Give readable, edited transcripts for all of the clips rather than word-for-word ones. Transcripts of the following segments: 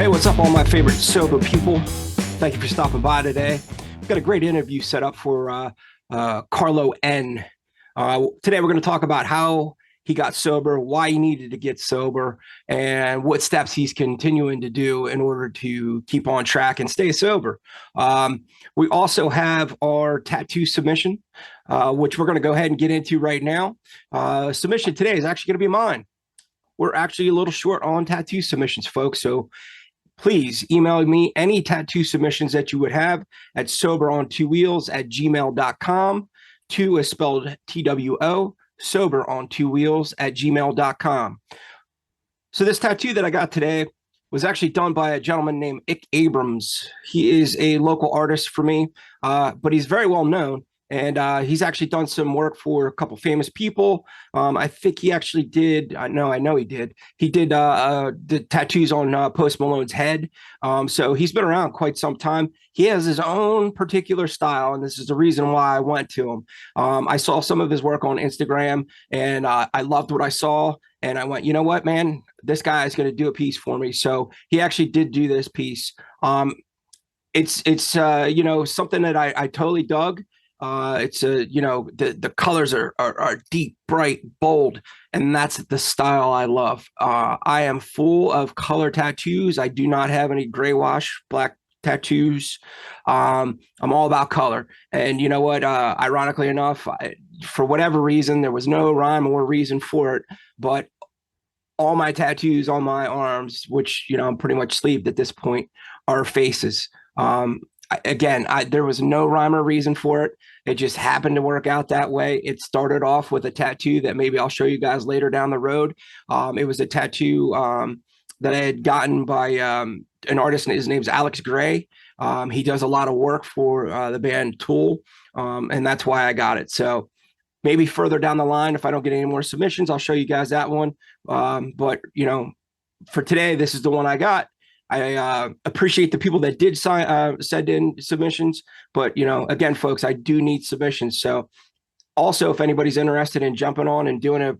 Hey, what's up, all my favorite sober people? Thank you for stopping by today. We've got a great interview set up for Carlo N. Today, we're going to talk about how he got sober, why he needed to get sober, and what steps he's continuing to do in order to keep on track and stay sober. We also have our tattoo submission, which we're going to go ahead and get into right now. Submission today is actually going to be mine. We're actually a little short on tattoo submissions, folks, so please email me any tattoo submissions that you would have at soberontwowheels@gmail.com. Two is spelled TWO, soberontwoWheels@gmail.com. So this tattoo that I got today was actually done by a gentleman named Ick Abrams. He is a local artist for me, but he's very well known. And he's actually done some work for a couple famous people. I think he actually did. I know he did. He did the tattoos on Post Malone's head. So he's been around quite some time. He has his own particular style, and this is the reason why I went to him. I saw some of his work on Instagram, and I loved what I saw. And I went, you know what, man, this guy is going to do a piece for me. So he actually did do this piece. It's something that I totally dug. The colors are deep, bright, bold, and that's the style I love. I am full of color tattoos. I do not have any gray wash black tattoos. I'm all about color. And you know what? Ironically enough, for whatever reason, there was no rhyme or reason for it, but all my tattoos on my arms, which, I'm pretty much sleeved at this point, are faces. There was no rhyme or reason for it. It just happened to work out that way. It started off with a tattoo that maybe I'll show you guys later down the road. It was a tattoo that I had gotten by an artist, and his name's Alex Gray. He does a lot of work for the band Tool, and that's why I got it. So maybe further down the line, if I don't get any more submissions, I'll show you guys that one. But for today, this is the one I got. I appreciate the people that did send in submissions, but again, folks, I do need submissions. So also, if anybody's interested in jumping on and doing a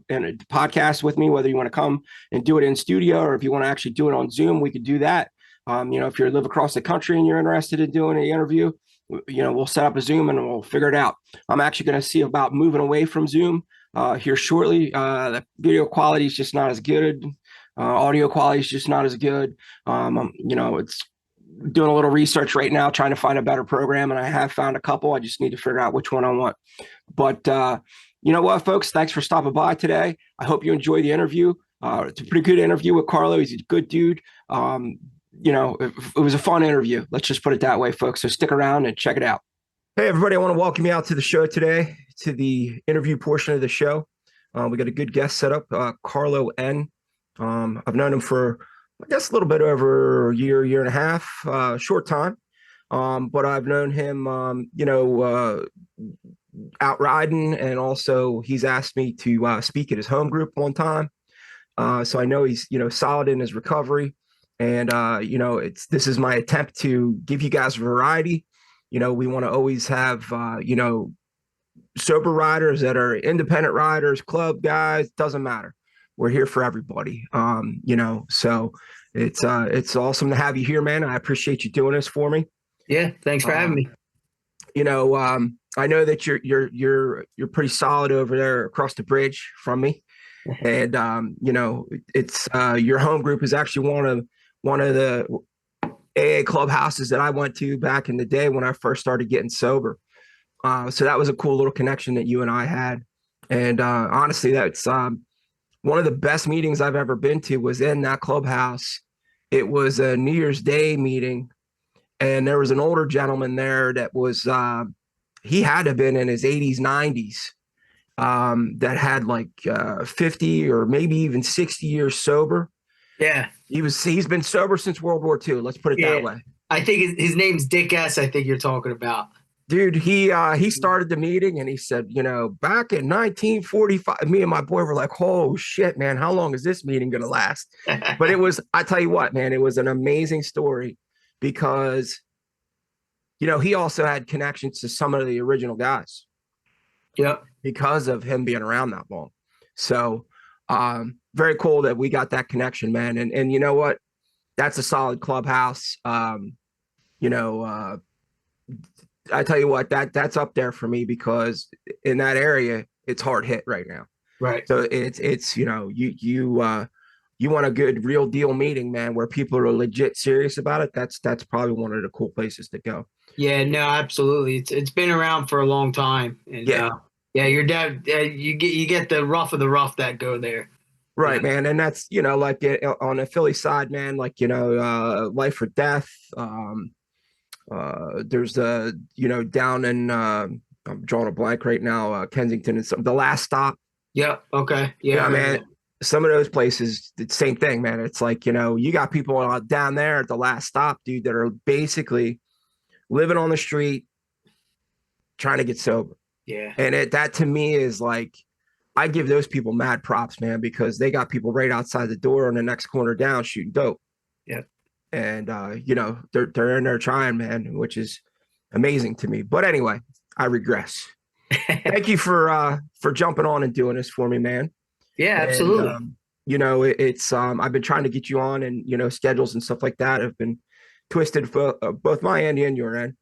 podcast with me, whether you want to come and do it in studio or if you want to actually do it on Zoom, we could do that. If you live across the country and you're interested in doing an interview, we'll set up a Zoom and we'll figure it out. I'm actually going to see about moving away from Zoom here shortly. The video quality is just not as good. Audio quality is just not as good. It's doing a little research right now, trying to find a better program, and I have found a couple. I just need to figure out which one I want. But you know what, folks? Thanks for stopping by today. I hope you enjoy the interview. It's a pretty good interview with Carlo. He's a good dude. It was a fun interview. Let's just put it that way, folks. So stick around and check it out. Hey, everybody. I want to welcome you out to the show today, to the interview portion of the show. We got a good guest set up, Carlo N. I've known him for, I guess, a little bit over a year and a half, short time. But I've known him, out riding, and also he's asked me to speak at his home group one time. So I know he's, solid in his recovery. And, this is my attempt to give you guys variety. We want to always have, sober riders that are independent riders, club guys, doesn't matter. We're here for everybody. So it's awesome to have you here, man. I appreciate you doing this for me. Yeah. Thanks for having me. I know that you're pretty solid over there across the bridge from me. And, it's your home group is actually one of the AA clubhouses that I went to back in the day when I first started getting sober. So that was a cool little connection that you and I had. And honestly, that's one of the best meetings I've ever been to was in that clubhouse. It was a New Year's Day meeting, and there was an older gentleman there that was, he had to have been in his 80s, 90s, that had like 50 or maybe even 60 years sober. Yeah. He's been sober since World War II. Let's put it that way. I think his name's Dick S. I think you're talking about. Dude, he started the meeting and he said, back in 1945, me and my boy were like, oh shit, man, how long is this meeting going to last? But I tell you what, man, it was an amazing story because, he also had connections to some of the original guys. Yep. Because of him being around that long. So very cool that we got that connection, man. And you know what? that's a solid clubhouse. You know, I tell you what, that's up there for me because in that area, it's hard hit right now. Right. So it's you want a good real deal meeting, man, where people are legit serious about it. That's probably one of the cool places to go. Yeah, no, absolutely. It's been around for a long time, and Yeah, yeah, your dad, you get the rough of the rough that go there. Yeah, right, man. And that's like on the Philly side, man, like life or death. There's down in I'm drawing a blank right now, Kensington and some the last stop. yeah, okay, yeah, Yeah, I heard of man. that. Some of those places, the same thing, man. It's like, you got people down there at the last stop, dude, that are basically living on the street trying to get sober. Yeah, And that to me is like, I give those people mad props, man, because they got people right outside the door on the next corner down shooting dope. yeah. And they're in there trying, man, which is amazing to me. But anyway, I regress. Thank you for jumping on and doing this for me, man. Yeah, And absolutely. it's I've been trying to get you on, and schedules and stuff like that have been twisted for both my end and your end.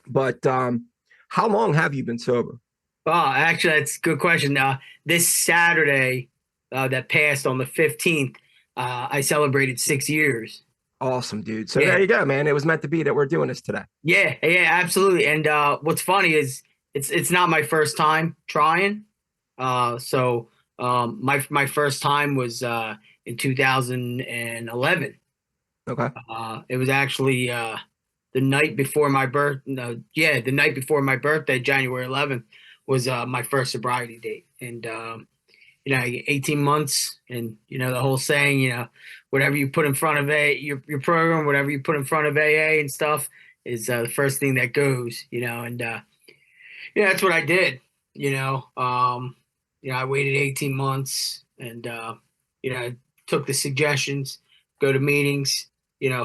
But how long have you been sober? Oh, actually, that's a good question. This Saturday, that passed on the 15th, I celebrated 6 years. Awesome, dude. So there Yeah, you go, man. It was meant to be that we're doing this today. yeah, yeah, absolutely. And what's funny is it's not my first time trying. So my first time was in 2011. Okay. It was actually the night before my birth. No, yeah, the night before my birthday, January 11th, was my first sobriety date. And 18 months, and the whole saying, whatever you put in front of your program, whatever you put in front of AA and stuff is the first thing that goes. And that's what I did. I waited 18 months, and took the suggestions, go to meetings,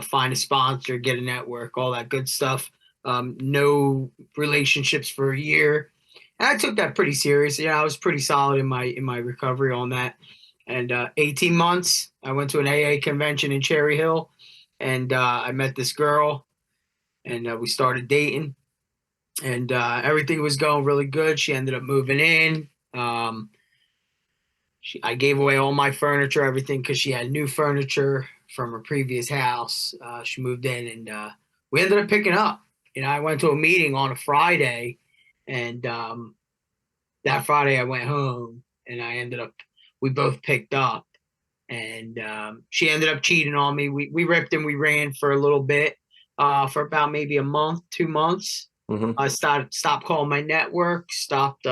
find a sponsor, get a network, all that good stuff. No relationships for a year, and I took that pretty serious. I was pretty solid in my recovery on that. And 18 months, I went to an AA convention in Cherry Hill, and I met this girl, and we started dating, and everything was going really good. She ended up moving in. I gave away all my furniture, everything, because she had new furniture from her previous house. She moved in, and we ended up picking up. I went to a meeting on a Friday, and that Friday I went home, and we both picked up, and she ended up cheating on me. We ripped and we ran for a little bit, for about maybe a month, 2 months. Mm-hmm. I stopped calling my network, stopped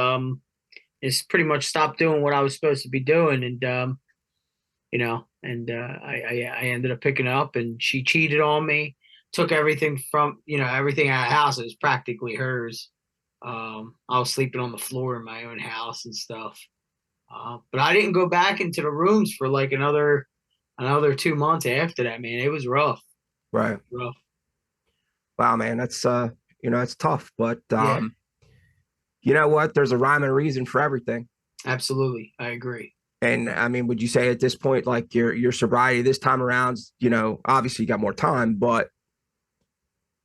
just pretty much stopped doing what I was supposed to be doing, and I ended up picking up, and she cheated on me, took everything from everything out of the house. It was practically hers. I was sleeping on the floor in my own house and stuff. But I didn't go back into the rooms for like another 2 months after that. Man, it was rough. Right. Rough. Wow, man. That's it's tough, but Yeah, you know what? There's a rhyme and reason for everything. absolutely. I agree. And I mean, would you say at this point, like your sobriety this time around, obviously you got more time, but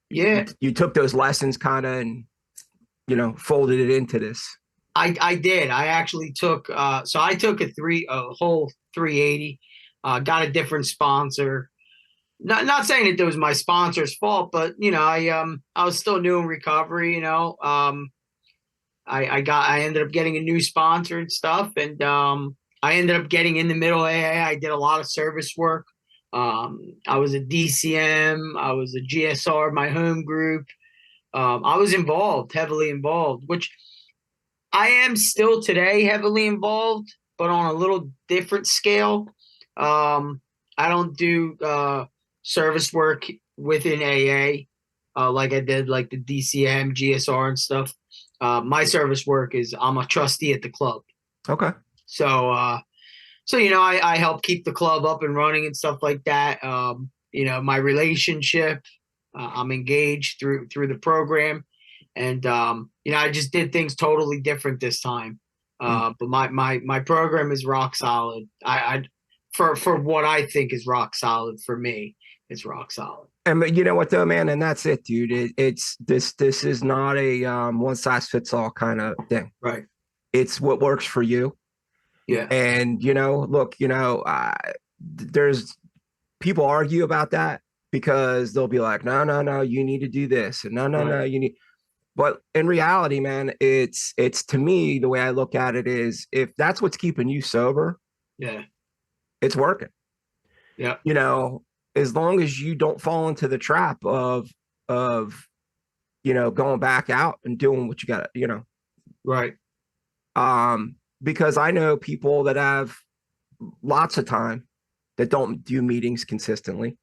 you Yeah, you took those lessons kind of and folded it into this. I did. I actually took so I took a whole 380. Got a different sponsor. Not saying that it was my sponsor's fault, but I was still new in recovery. I ended up getting a new sponsor and stuff, and I ended up getting in the middle AA. I did a lot of service work. I was a DCM. I was a GSR, my home group. I was involved, heavily involved, which I am still today heavily involved, but on a little different scale. I don't do service work within AA like I did like the DCM, GSR, and stuff. My service work is I'm a trustee at the club. Okay. So I help keep the club up and running and stuff like that. My relationship, I'm engaged through the program, and I just did things totally different this time. Mm. But my program is rock solid. I for what I think is rock solid for me. It's rock solid. And you know what though, man, and that's it, dude. It's this is not a one size fits all kind of thing. Right. It's what works for you. Yeah. And look, there's people argue about that because they'll be like, no, no, no, you need to do this, and no, no, Right. no, you need. But in reality, man, it's to me the way I look at it is if that's what's keeping you sober, Yeah. it's working. Yeah. You know, as long as you don't fall into the trap of going back out and doing what you got to. Right. Because I know people that have lots of time that don't do meetings consistently,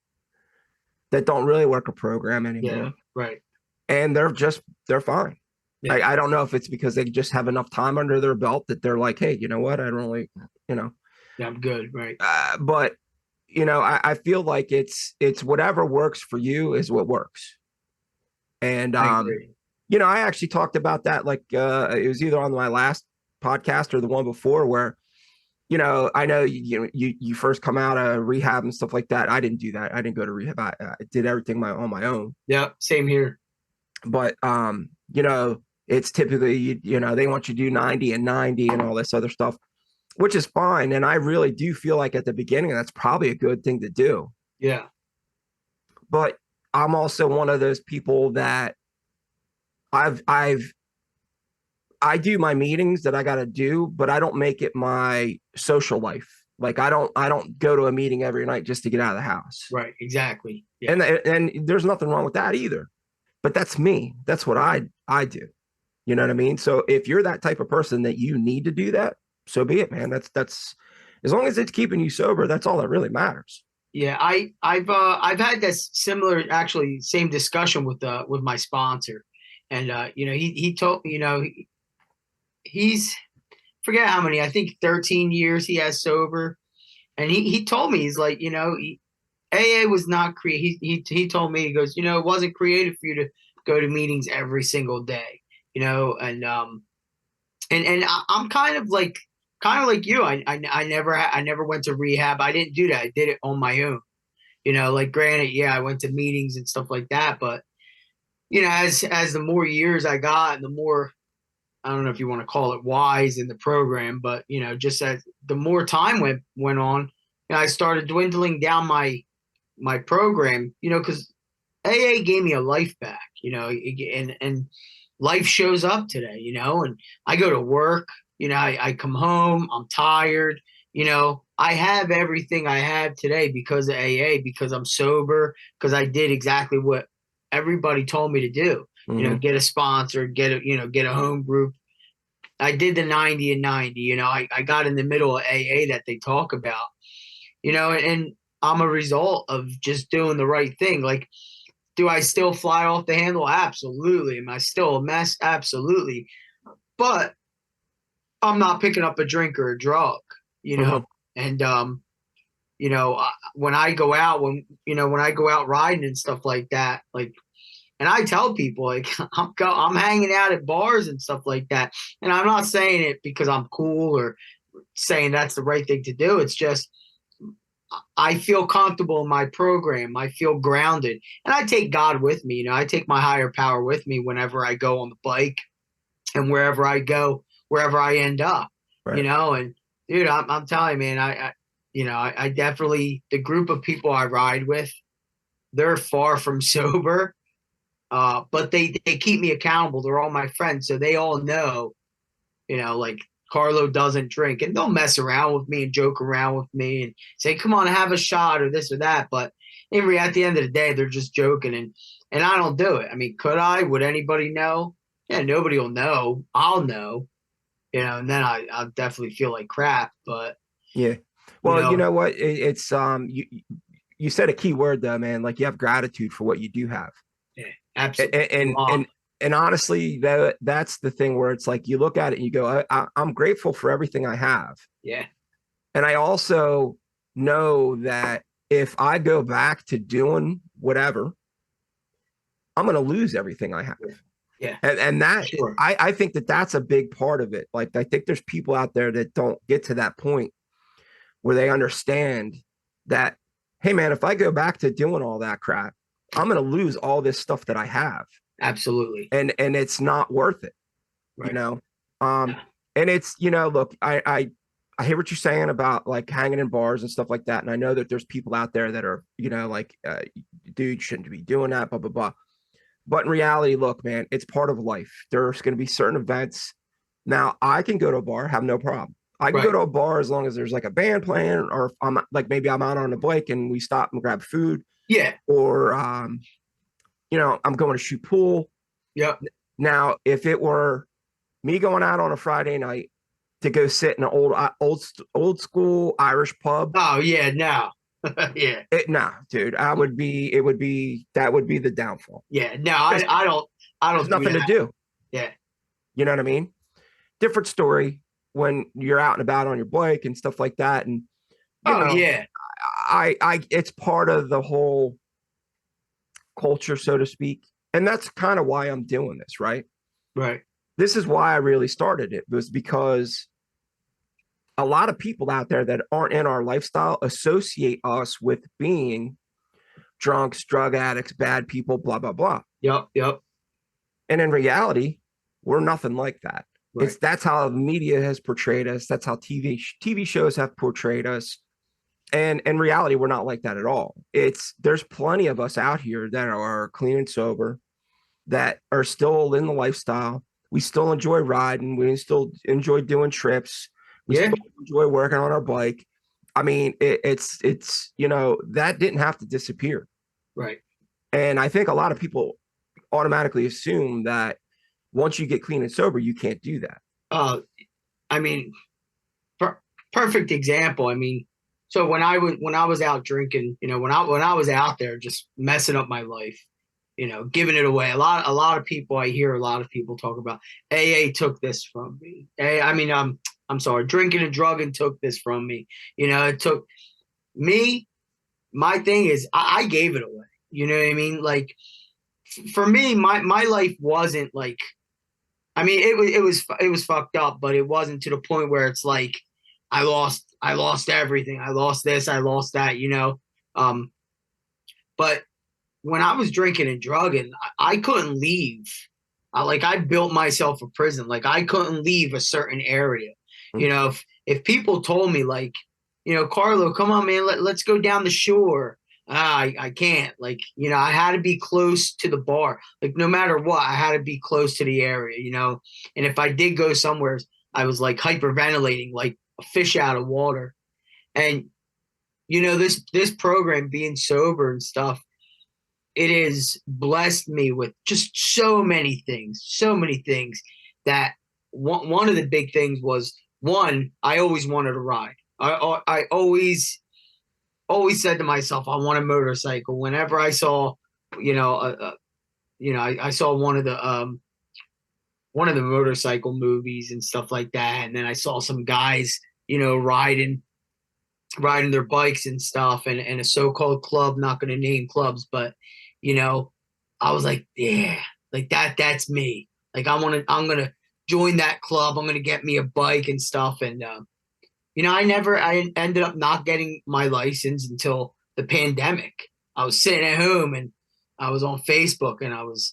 that don't really work a program Yeah. anymore, Right. and they're fine. Yeah. I don't know if it's because they just have enough time under their belt that they're like, hey, you know what, I don't really, Yeah. I'm good. Right. but I feel like it's whatever works for you is what works. And I agree. I actually talked about that, like it was either on my last podcast or the one before, where I know you first come out of rehab and stuff like that. I didn't do that. I didn't go to rehab. I did everything on my own. Yeah. Same here. But it's typically they want you to do 90 and 90 and all this other stuff, which is fine. And I really do feel like at the beginning that's probably a good thing to do. Yeah. But I'm also one of those people that I do my meetings that I got to do, but I don't make it my social life. Like I don't go to a meeting every night just to get out of the house. Right. Exactly. Yeah. And there's nothing wrong with that either. But that's me. That's what I do. You know what I mean? So if you're that type of person that you need to do that, so be it, man. That's as long as it's keeping you sober, that's all that really matters. Yeah, I've had this similar, actually same discussion with my sponsor, and he told he's forget how many, I think 13 years he has sober, and he told me, he's like, AA was not created. He told me, he goes, it wasn't created for you to go to meetings every single day, and I'm kind of like you. I never went to rehab. I didn't do that. I did it on my own. Like granted, yeah, I went to meetings and stuff like that, but as the more years I got, and the more, I don't know if you want to call it wise in the program, but just as the more time went on, I started dwindling down my program, because AA gave me a life back, and life shows up today, and I go to work, I come home, I'm tired, I have everything I have today because of AA, because I'm sober, because I did exactly what everybody told me to do, Mm-hmm. get a sponsor, get a home group. I did the 90 and 90, I got in the middle of AA that they talk about, and I'm a result of just doing the right thing. Like, do I still fly off the handle? Absolutely. Am I still a mess? Absolutely. But I'm not picking up a drink or a drug, you know. Mm-hmm. And when I go out, when I go out riding and stuff like that, like, and I tell people, like, I'm hanging out at bars and stuff like that, and I'm not saying it because I'm cool or saying that's the right thing to do. It's just I feel comfortable in my program. I feel grounded, and I take God with me. I take my higher power with me whenever I go on the bike and wherever I go, wherever I end up. Right. And dude, I'm telling you, man, I definitely, the group of people I ride with, they're far from sober, but they keep me accountable. They're all my friends, so they all know, like, Carlo doesn't drink, and they'll mess around with me and joke around with me and say, "Come on, have a shot," or this or that. But at the end of the day, they're just joking, and I don't do it. I mean, could I? Would anybody know? Yeah, nobody will know. I'll know, and then I'll definitely feel like crap. But Yeah. you Well, you know, know what? It's you said a key word though, man. Like you have gratitude for what you do have. yeah, And absolutely. and honestly, that's the thing where it's like you look at it and you go, I'm grateful for everything I have. Yeah, And I also know that if I go back to doing whatever, I'm going to lose everything I have. yeah, yeah, And that sure. I think that that's a big part of it. Like I think there's people out there that don't get to that point where they understand that, hey man, if I go back to doing all that crap, I'm going to lose all this stuff that I have, Absolutely. and it's not worth it, you Right. know. Yeah. And it's, look, I hear what you're saying about like hanging in bars and stuff like that, and I know that there's people out there that are, like, dude, you shouldn't be doing that, blah blah blah. But in reality, look, man, it's part of life. There's going to be certain events. Now, I can go to a bar, have no problem. I can go Right. to a bar as long as there's like a band playing, or if I'm like, maybe I'm out on a bike and we stop and grab food, Yeah. or I'm going to shoot pool. Yep. Now, if it were me going out on a Friday night to go sit in an old school Irish pub, Oh yeah. No. Yeah. nah, dude, that would be the downfall. Yeah. No. Because I there's don't do nothing to that. do. Yeah. You know what I mean? Different story when you're out and about on your bike and stuff like that. And, you Oh know, yeah. it's part of the whole culture, so to speak. And that's kind of why I'm doing this, right? Right. This is why I really started it, was because a lot of people out there that aren't in our lifestyle associate us with being drunks, drug addicts, bad people, blah, blah, blah. Yep. Yep. And in reality, we're nothing like that. Right. That's how the media has portrayed us. That's how TV shows have portrayed us. And in reality, we're not like that at all. There's plenty of us out here that are clean and sober, that are still in the lifestyle. We still enjoy riding. We still enjoy doing trips. We Yeah. still enjoy working on our bike. I mean, it's that didn't have to disappear. Right. And I think a lot of people automatically assume that once you get clean and sober, you can't do that. Uh, I mean, per- perfect example. I mean, so when I was out drinking, when I was out there just messing up my life, giving it away. A lot of people I hear a lot of people talk about AA took this from me. I mean, I'm sorry, drinking and drugging took this from me. It took me. My thing is I gave it away. You know what I mean? Like for me, my life wasn't like. I mean, it was fucked up, but it wasn't to the point where it's like I lost everything. I lost this. I lost that. Um, but when I was drinking and drugging, I couldn't leave. I built myself a prison. Like I couldn't leave a certain area. If people told me like, Carlo, come on, man, let's go down the shore. I can't. Like, I had to be close to the bar. Like no matter what, I had to be close to the area. And if I did go somewhere, I was like hyperventilating, like a fish out of water. And this program being sober and stuff, it has blessed me with just so many things that one of the big things was one, I always wanted to ride. I always said to myself, I want a motorcycle. Whenever I saw, I saw one of the motorcycle movies and stuff like that, and then I saw some guys, riding their bikes and stuff, and a so-called club, not going to name clubs, but you know I was like, yeah, like that's me. Like I'm gonna join that club. I'm gonna get me a bike and stuff. And I ended up not getting my license until the pandemic. I was sitting at home and I was on Facebook, and I was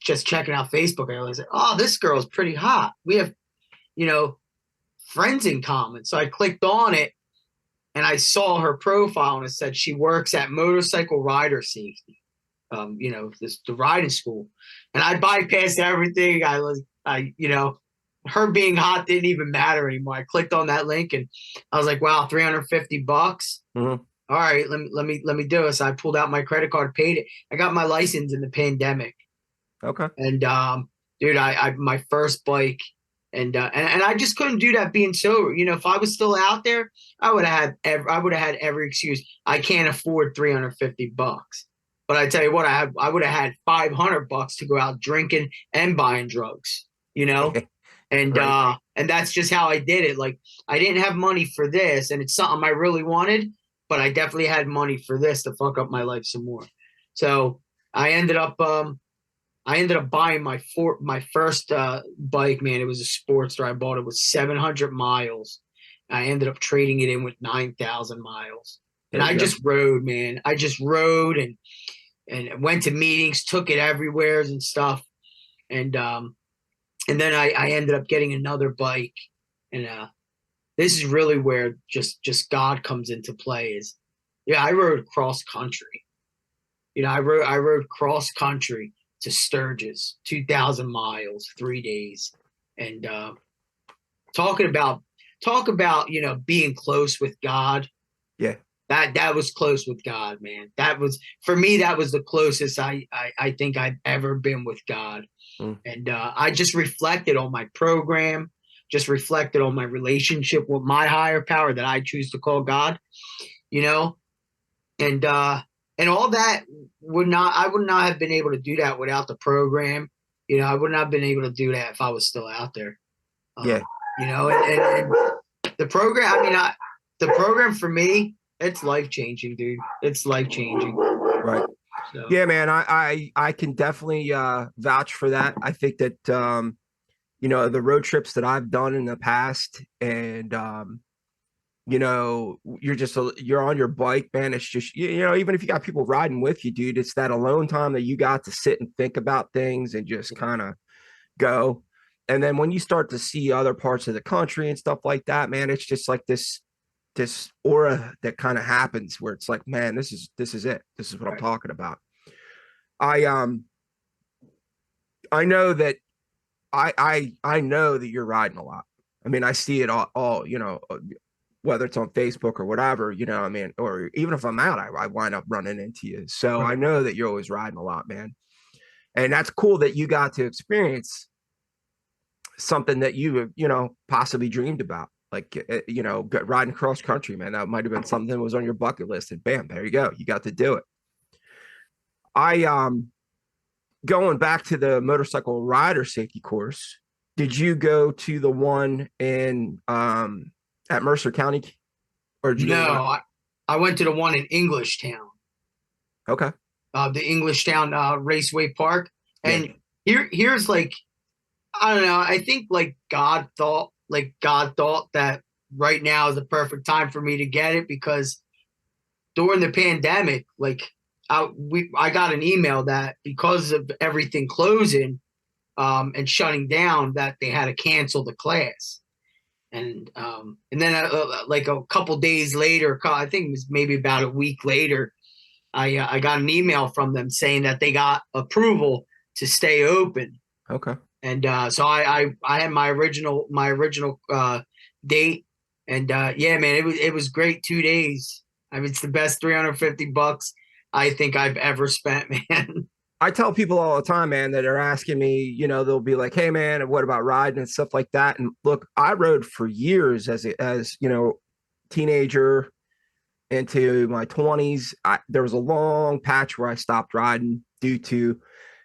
just checking out Facebook, and I was like, oh, this girl's pretty hot. We have, you know friends in common. So I clicked on it, and I saw her profile, and it said she works at Motorcycle Rider Safety, the riding school. And I bypassed everything. Her being hot didn't even matter anymore. I clicked on that link, and I was like, wow, $350. Mm-hmm. All right, let me do it. So I pulled out my credit card, paid it. I got my license in the pandemic. Okay. And dude, I my first bike, and I just couldn't do that being sober. If I was still out there, I would have had every excuse. I can't afford $350. But I tell you what, I would have had $500 to go out drinking and buying drugs. You know, and Right. and that's just how I did it. Like I didn't have money for this, and it's something I really wanted, but I definitely had money for this to fuck up my life some more. So I ended up buying my first bike, man. It was a Sportster. I bought it with 700 miles, I ended up trading it in with 9,000 miles. And There you I go. just rode, man. I just rode and went to meetings, took it everywhere and stuff. And and then I ended up getting another bike. And this is really where just God comes into play. Is yeah, I rode cross country. I rode cross country to Sturgis, 2,000 miles, 3 days, and talk about being close with God. Yeah. That was close with God, man. That was for me. That was the closest I think I've ever been with God. Mm. And I just reflected on my program, just reflected on my relationship with my higher power that I choose to call God. You know, and all that I would not have been able to do that without the program. I would not have been able to do that if I was still out there. Um, Yeah. and the program. I mean, the program for me, it's life changing, dude. It's life changing. Right. So Yeah, man. I can definitely vouch for that. I think that the road trips that I've done in the past, and you're on your bike, man. It's just, even if you got people riding with you, dude, it's that alone time that you got to sit and think about things and just kind of go. And then when you start to see other parts of the country and stuff like that, man, it's just like this aura that kind of happens where it's like, man, this is it. This is what I'm talking about. I I know that I know that you're riding a lot. I mean, I see it all, whether it's on Facebook or whatever, I mean, or even if I'm out, I wind up running into you. So I right, know that you're always riding a lot, man. And that's cool that you got to experience something that you, possibly dreamed about. Like, riding cross country, man. That might have been something that was on your bucket list. And bam, there you go. You got to do it. I, going back to the motorcycle rider safety course, did you go to the one in at Mercer County, or did you no, go to one? I went to the one in Englishtown, Okay. the Englishtown Raceway Park, Yeah. and here's like I don't know. I think God thought that right now is the perfect time for me to get it because during the pandemic, like I got an email that because of everything closing and shutting down, that they had to cancel the class. And then like a couple days later, I think it was maybe about a week later, I got an email from them saying that they got approval to stay open. Okay. And so I had my original date, and yeah, man, it was great 2 days. I mean, it's the best $350 I think I've ever spent, man. I tell people all the time, man, that are asking me, they'll be like, "Hey, man, and what about riding and stuff like that?" And look, I rode for years as teenager into my 20s. There was a long patch where I stopped riding due to,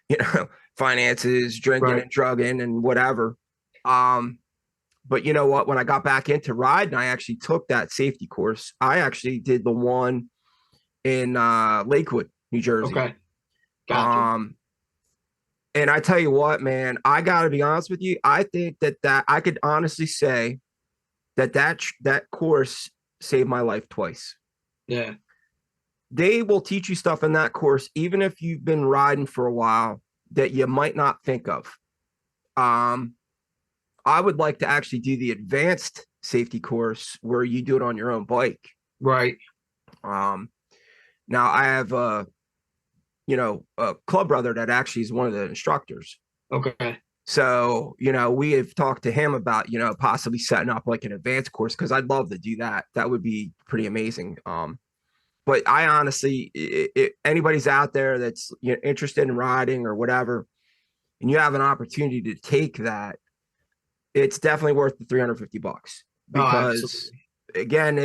you know, finances, drinking Right. and drugging and whatever. But you know what? When I got back into riding, I actually took that safety course. I actually did the one in Lakewood, New Jersey. Okay. Gotcha. Um, and I tell you what, man, I got to be honest with you. I think that I could honestly say that course saved my life twice. Yeah. They will teach you stuff in that course, even if you've been riding for a while, that you might not think of. Um, I would like to actually do the advanced safety course where you do it on your own bike. Right. Um, Now I have a club brother that actually is one of the instructors. Okay. So, we have talked to him about, possibly setting up like an advanced course because I'd love to do that. That would be pretty amazing. But I honestly, anybody's out there that's interested in riding or whatever, and you have an opportunity to take that, it's definitely worth the $350 Oh, because absolutely. again,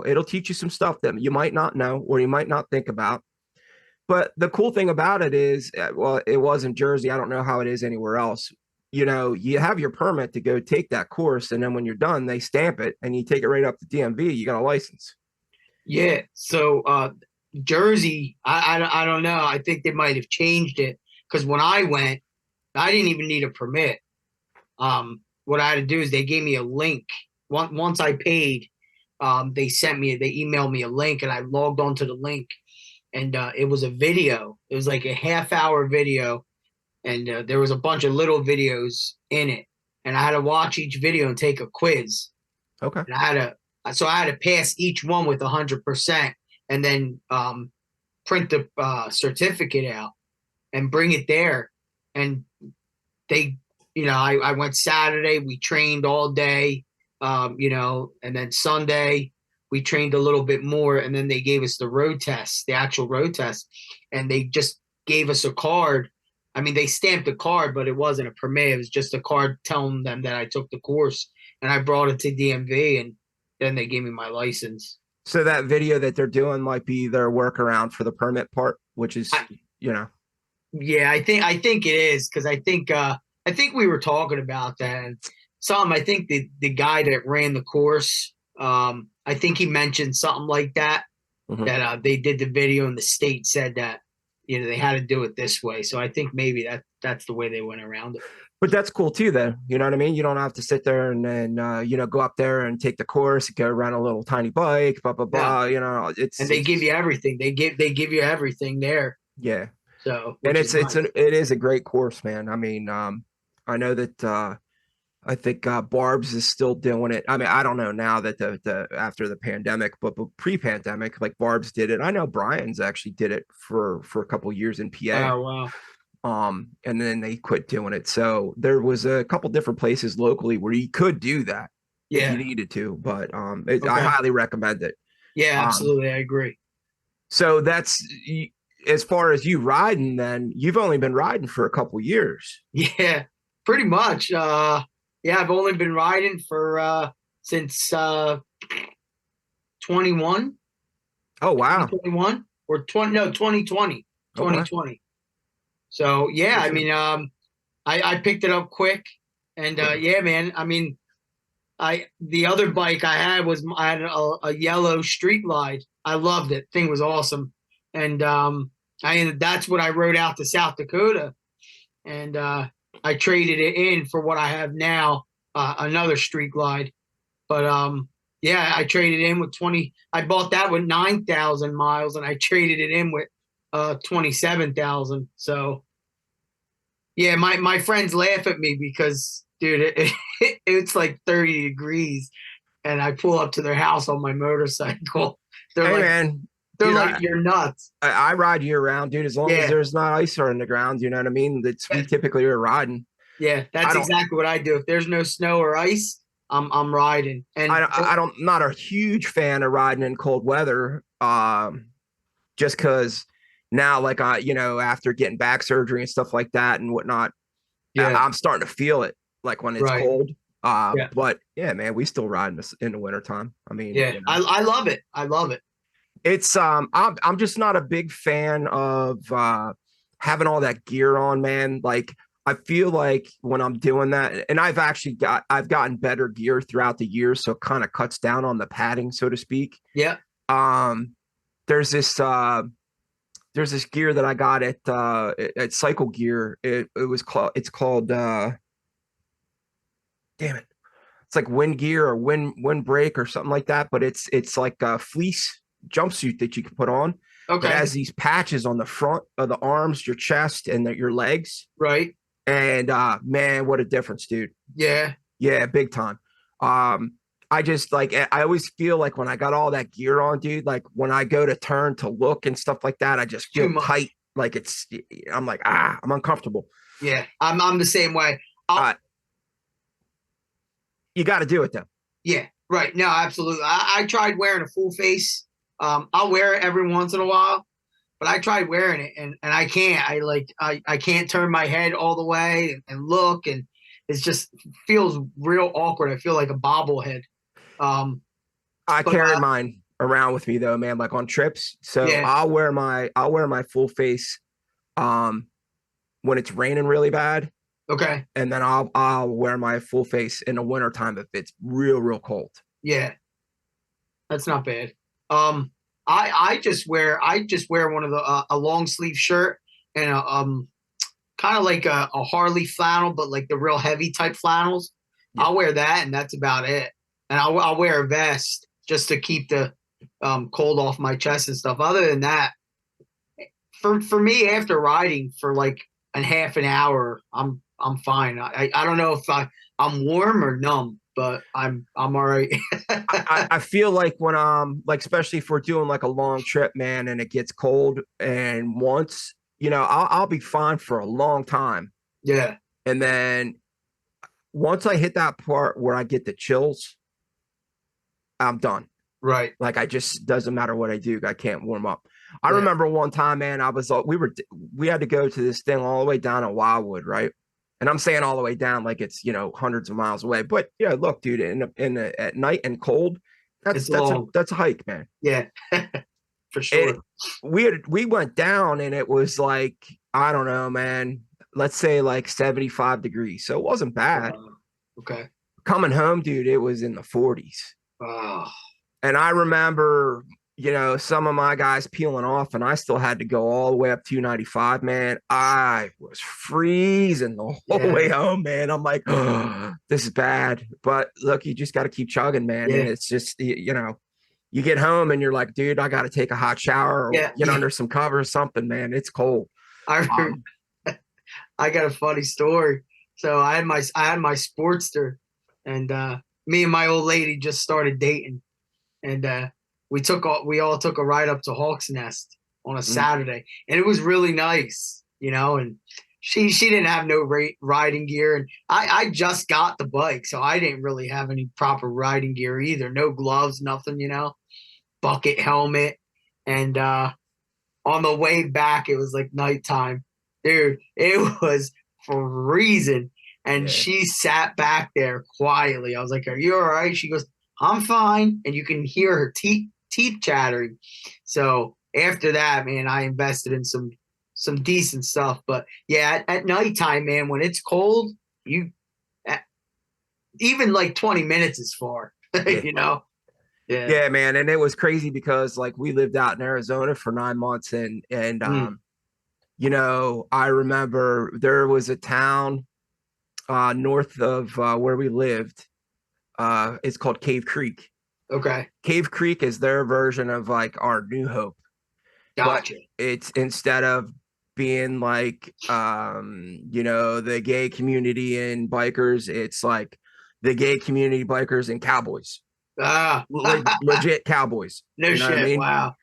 it'll teach you some stuff that you might not know or you might not think about. But the cool thing about it is, well, it was in Jersey. I don't know how it is anywhere else. You have your permit to go take that course, and then when you're done, they stamp it and you take it right up to DMV. You got a license. Yeah. So Jersey, I don't know. I think they might have changed it because when I went, I didn't even need a permit. What I had to do is they gave me a link once I paid, they emailed me a link, and I logged onto the link, and it was a video. It was like a half-hour video, and there was a bunch of little videos in it, and I had to watch each video and take a quiz. Okay. And I had to pass each one with 100%, and then print the certificate out and bring it there. And they, I went Saturday. We trained all day, and then Sunday we trained a little bit more, and then they gave us the road test, the actual road test, and they just gave us a card. I mean, they stamped a card, but it wasn't a permit. It was just a card telling them that I took the course, and I brought it to DMV, and then they gave me my license. So that video that they're doing might be their workaround for the permit part, which is, I, you know, yeah, I think it is, because I think we were talking about that. And I think the guy that ran the course, I think he mentioned something like that, mhm. that they did the video and the state said that they had to do it this way. So I think maybe that's the way they went around it. But that's cool too, though. You know what I mean? You don't have to sit there and then go up there and take the course, go around a little tiny bike, blah blah Yeah, blah. You know, and they give you everything. They give you everything there. yeah, So and which is nice. it is a great course, man. I mean, I know that I think Barb's is still doing it. I mean, I don't know now that the after the pandemic, but pre-pandemic, like Barb's did it. I know Brian's actually did it for a couple years in PA. Oh wow. And then they quit doing it. So there was a couple different places locally where you could do that if you Yeah. needed to, but I Okay. highly recommend it. Yeah, Um, absolutely. I agree. so that's as far as you riding, then you've only been riding for a couple years. Yeah, pretty much. Yeah, I've only been riding for since 21, Oh wow. 2021 or 20, no, 2020, Okay. 2020. So yeah, For I sure. mean, I picked it up quick, and Yeah. yeah, man. I mean, the other bike I had a yellow Street Glide. I loved it. Thing was awesome, and that's what I rode out to South Dakota, and I traded it in for what I have now, another Street Glide. But yeah, I traded in with 20. I bought that with 9,000 miles, and I traded it in with 27,000. So yeah, my friends laugh at me because, dude, it's like 30 degrees, and I pull up to their house on my motorcycle. They're Hey like, man, they're dude, like, you're nuts. I ride year round, dude. As long as Yeah, there's not ice on the ground, you know what I mean. That's we typically are riding. yeah, I that's don't, exactly what I do. If there's no snow or ice, I'm riding. And I don't, not a huge fan of riding in cold weather. Just because now, like after getting back surgery and stuff like that and whatnot, yeah, I'm starting to feel it like when it's right. cold. Yeah, But yeah, man, we still ride in the wintertime. I mean, yeah. I love it. I love it. it's I'm just not a big fan of having all that gear on, man. Like I feel like when I'm doing that, and I've gotten better gear throughout the years, so it kind of cuts down on the padding, so to speak. Yeah. Um, there's this gear that I got at Cycle Gear. It's called damn it. It's like wind gear or wind break or something like that, but it's like a fleece jumpsuit that you can put on that Okay. has these patches on the front of the arms, your chest, and your legs. Right. And man, what a difference, dude. Yeah. Yeah, big time. I just like I always feel like when I got all that gear on, dude, like when I go to turn to look and stuff like that, I just Too feel much. tight. Like I'm like, I'm uncomfortable. Yeah. I'm the same way. I'll, Uh, you got to do it though. yeah. Right. No, absolutely. I tried wearing a full face. I'll wear it every once in a while, but I tried wearing it, and I can't. I can't turn my head all the way and look, and it's just feels real awkward. I feel like a bobblehead. Um, I but carry mine around with me though, man, like on trips. So yeah. I'll wear my full face um when it's raining really bad, Okay. and then I'll wear my full face in the wintertime if it's real cold. Yeah. That's not bad. Um, I just wear one of the a long sleeve shirt and a kind of like a Harley flannel, but like the real heavy type flannels. Yeah. I'll wear that, and that's about it. and I'll wear a vest just to keep the cold off my chest and stuff. Other than that, for me, after riding for like a half an hour, I'm fine. I don't know if I'm warm or numb, but I'm all right. I feel like when like especially if we're doing like a long trip, man, and it gets cold, and once I'll be fine for a long time, Yeah, and then once I hit that part where I get the chills, I'm done. right. Like I just doesn't matter what I do, I can't warm up. I Yeah, remember one time, man, we had to go to this thing all the way down in Wildwood, right? And I'm saying all the way down like it's hundreds of miles away. But yeah, look, dude, at night and cold, it's long. that's a hike, man. Yeah, for And sure. we went down and it was like, I don't know, man, let's say like 75 degrees. So it wasn't bad. Okay. Coming home, dude, it was in the 40s. Oh, And I remember, some of my guys peeling off, and I still had to go all the way up 295, man. I was freezing the whole way yeah, home, man. I'm like, oh, this is bad. But look, you just got to keep chugging, man. And yeah, it's just, you get home and you're like, dude, I got to take a hot shower or yeah, get yeah. under some cover or something, man. It's cold. I Um, I got a funny story. So I had my Sportster, and me and my old lady just started dating, and we all took a ride up to Hawks Nest on a mm, Saturday, and it was really nice, And she didn't have no riding gear, and I just got the bike, so I didn't really have any proper riding gear either. No gloves, nothing, bucket helmet, and on the way back, it was like nighttime. Dude, it was freezing. And yeah. she sat back there quietly. I was like, "Are you all right?" She goes, "I'm fine." And you can hear her teeth chattering. So after that, man, I invested in some decent stuff. But yeah, at nighttime, man, when it's cold, you even like 20 minutes is far, Yeah. you know? Yeah. Yeah, man. And it was crazy because like we lived out in Arizona for 9 months and Mm, I remember there was a town north of where we lived. It's called Cave Creek. okay. Cave Creek is their version of like our New Hope, but Gotcha. it's instead of being like the gay community and bikers, it's like the gay community, bikers, and cowboys. Ah, Legit cowboys. no You know what I shit. mean? Wow.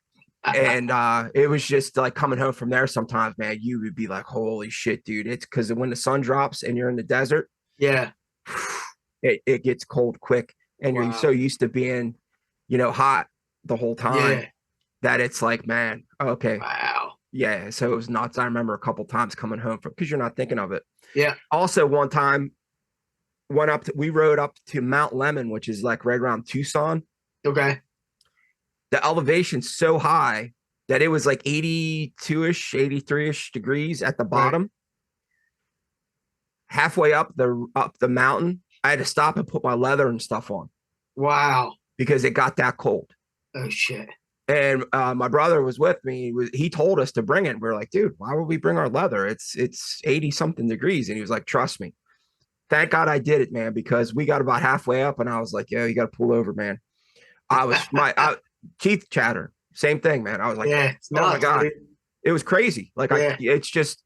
And it was just like coming home from there sometimes, man, you would be like, holy shit, dude. It's because when the sun drops and you're in the desert, Yeah. it gets cold quick, and you're so Wow. used to being hot the whole time Yeah. that it's like, man, okay, Wow. yeah. So it was nuts. I remember a couple times coming home from, because you're not thinking of it. Yeah. Also one time we rode up to Mount Lemon, which is like right around Tucson. Okay. The elevation's so high that it was like 82ish, 83ish degrees at the Right. bottom. Halfway up the mountain, I had to stop and put my leather and stuff on Wow. because it got that cold. Oh shit. And my brother was with me. He told us to bring it. We are like, dude, why would we bring our leather? It's 80 something degrees. And he was like, trust me. Thank God I did it, man, because we got about halfway up and I was like, yo, you got to pull over, man. Teeth chatter. Same thing, man. I was like, Yeah. It's oh my nuts, God. dude. It was crazy. Like Yeah. it's just,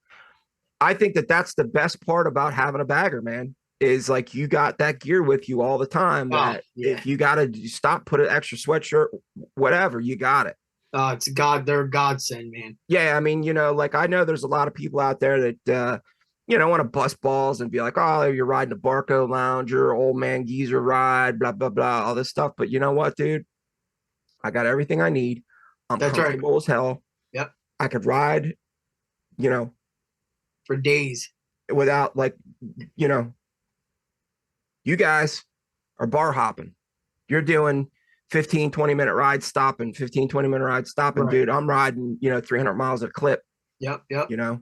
I think that's the best part about having a bagger, man, is like you got that gear with you all the time Oh that yeah. if you got to stop, put an extra sweatshirt, whatever, you got it. Oh, it's God. They're a godsend, man. Yeah. I mean, like I know there's a lot of people out there that, want to bust balls and be like, oh, you're riding a Barco Lounger, old man geezer ride, blah, blah, blah, all this stuff. But you know what, dude? I got everything I need. I'm That's right. comfortable as hell. Yep. I could ride, you know, For days. without like, you know, you guys are bar hopping. You're doing 15, 20-minute rides stopping, 15, 20-minute rides stopping, Right. dude. I'm riding, 300 miles at a clip, Yep. Yep. you know?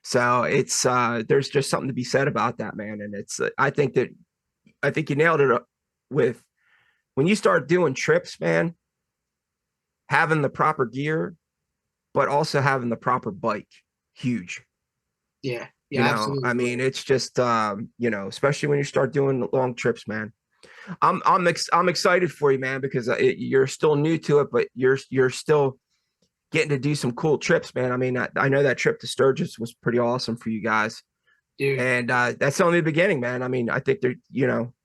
So it's, there's just something to be said about that, man. And it's, I think you nailed it with when you start doing trips, man, having the proper gear, but also having the proper bike, huge. Yeah. Yeah. I Absolutely. mean, it's just, especially when you start doing long trips, man. I'm excited for you, man, because you're still new to it, but you're still getting to do some cool trips, man. I mean, I know that trip to Sturgis was pretty awesome for you guys, Dude. and that's only the beginning, man. I mean, I think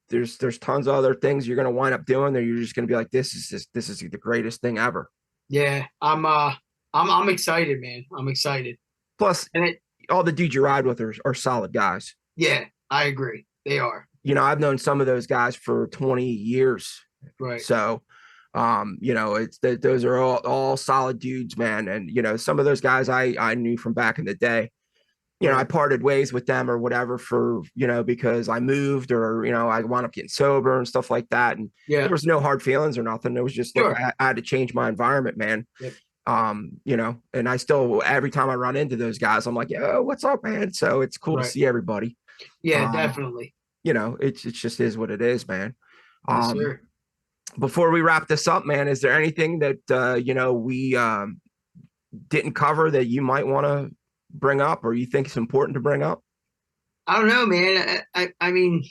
there's tons of other things you're gonna wind up doing that you're just gonna be like, this is the greatest thing ever. Yeah, I'm excited, man. I'm excited. Plus, And it, all the dudes you ride with are solid guys. yeah, I agree. They are. I've known some of those guys for 20 years. Right. So, it's that those are all solid dudes, man. And, some of those guys I knew from back in the day, Right. I parted ways with them or whatever for, because I moved or, I wound up getting sober and stuff like that. And Yeah. there was no hard feelings or nothing. It was just, look, Sure. I had to change my environment, man. Yep. And I still, every time I run into those guys, I'm like, yo, what's up, man? So it's cool to Right. see everybody. Yeah, definitely. It's just is what it is, man. Yes, sir. Before we wrap this up, man, is there anything that we didn't cover that you might want to bring up or you think is important to bring up? I don't know, man. I mean,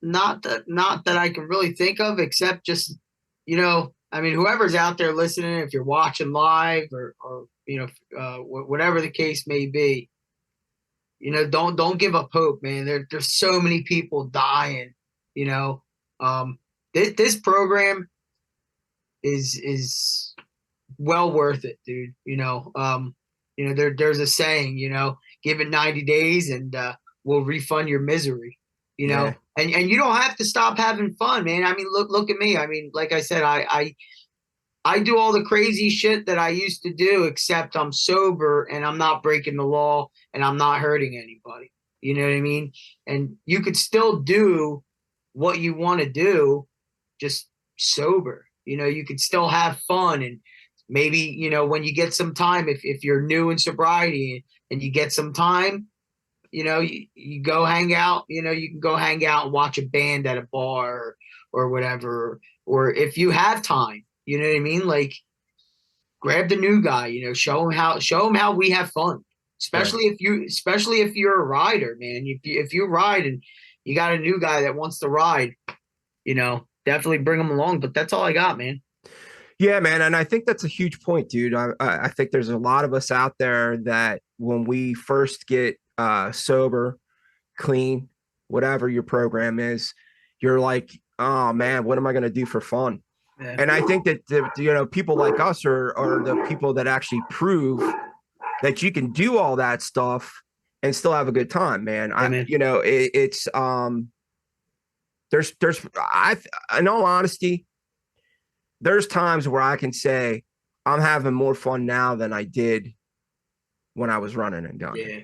not that I can really think of, except just, I mean, whoever's out there listening, if you're watching live or whatever the case may be, don't give up hope, man. There's so many people dying, you know. This program is well worth it, dude. There's a saying, give it 90 days and we'll refund your misery, Yeah. and you don't have to stop having fun, man. I mean, look at me. I mean, like I said, I do all the crazy shit that I used to do, except I'm sober and I'm not breaking the law and I'm not hurting anybody. You know what I mean? And you could still do what you want to do, just sober. You could still have fun, and maybe, when you get some time, if you're new in sobriety and you get some time, you go hang out, you can go hang out and watch a band at a bar or whatever. Or if you have time, you know what I mean? Like, grab the new guy, show him how we have fun. Especially if you're a rider, man. If you ride and you got a new guy that wants to ride, definitely bring him along. But that's all I got, man. Yeah, man. And I think that's a huge point, dude. I think there's a lot of us out there that when we first get sober, clean, whatever your program is, you're like, oh man, what am I going to do for fun? Yeah. And I think that, people like us are the people that actually prove that you can do all that stuff and still have a good time, man. It's in all honesty, there's times where I can say I'm having more fun now than I did when I was running and gunning. Yeah.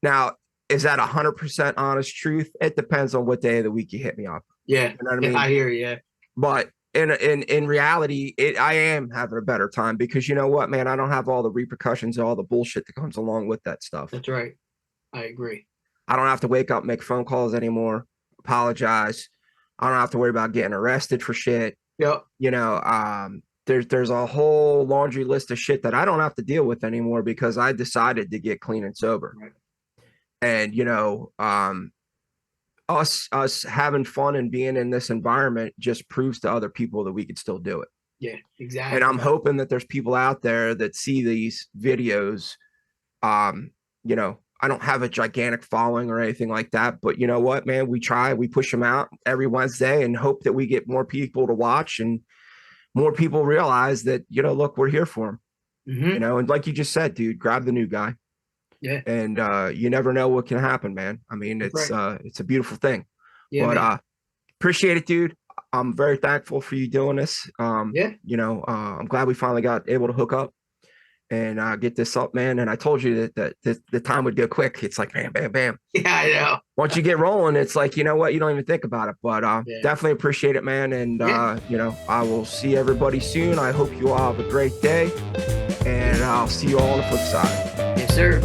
Now, is that 100% honest truth? It depends on what day of the week you hit me up. Yeah. You know what I mean? I hear you. Yeah. But in reality, I am having a better time because you know what, man, I don't have all the repercussions, all the bullshit that comes along with that stuff. That's right. I agree. I don't have to wake up, make phone calls anymore, apologize. I don't have to worry about getting arrested for shit. Yep. There's a whole laundry list of shit that I don't have to deal with anymore because I decided to get clean and sober. Right. And us having fun and being in this environment just proves to other people that we could still do it. Yeah, exactly. And I'm hoping that there's people out there that see these videos. I don't have a gigantic following or anything like that, but you know what, man, we push them out every Wednesday and hope that we get more people to watch and more people realize that, look, we're here for them, mm-hmm. And like you just said, dude, grab the new guy. Yeah. And you never know what can happen, man. I mean, it's a beautiful thing. Yeah, but appreciate it, dude. I'm very thankful for you doing this. I'm glad we finally got able to hook up and get this up, man. And I told you that the time would go quick. It's like bam, bam, bam. Yeah, I know. Once you get rolling, it's like, you know what? You don't even think about it. But definitely appreciate it, man. And I will see everybody soon. I hope you all have a great day. And I'll see you all on the flip side. Yes, sir.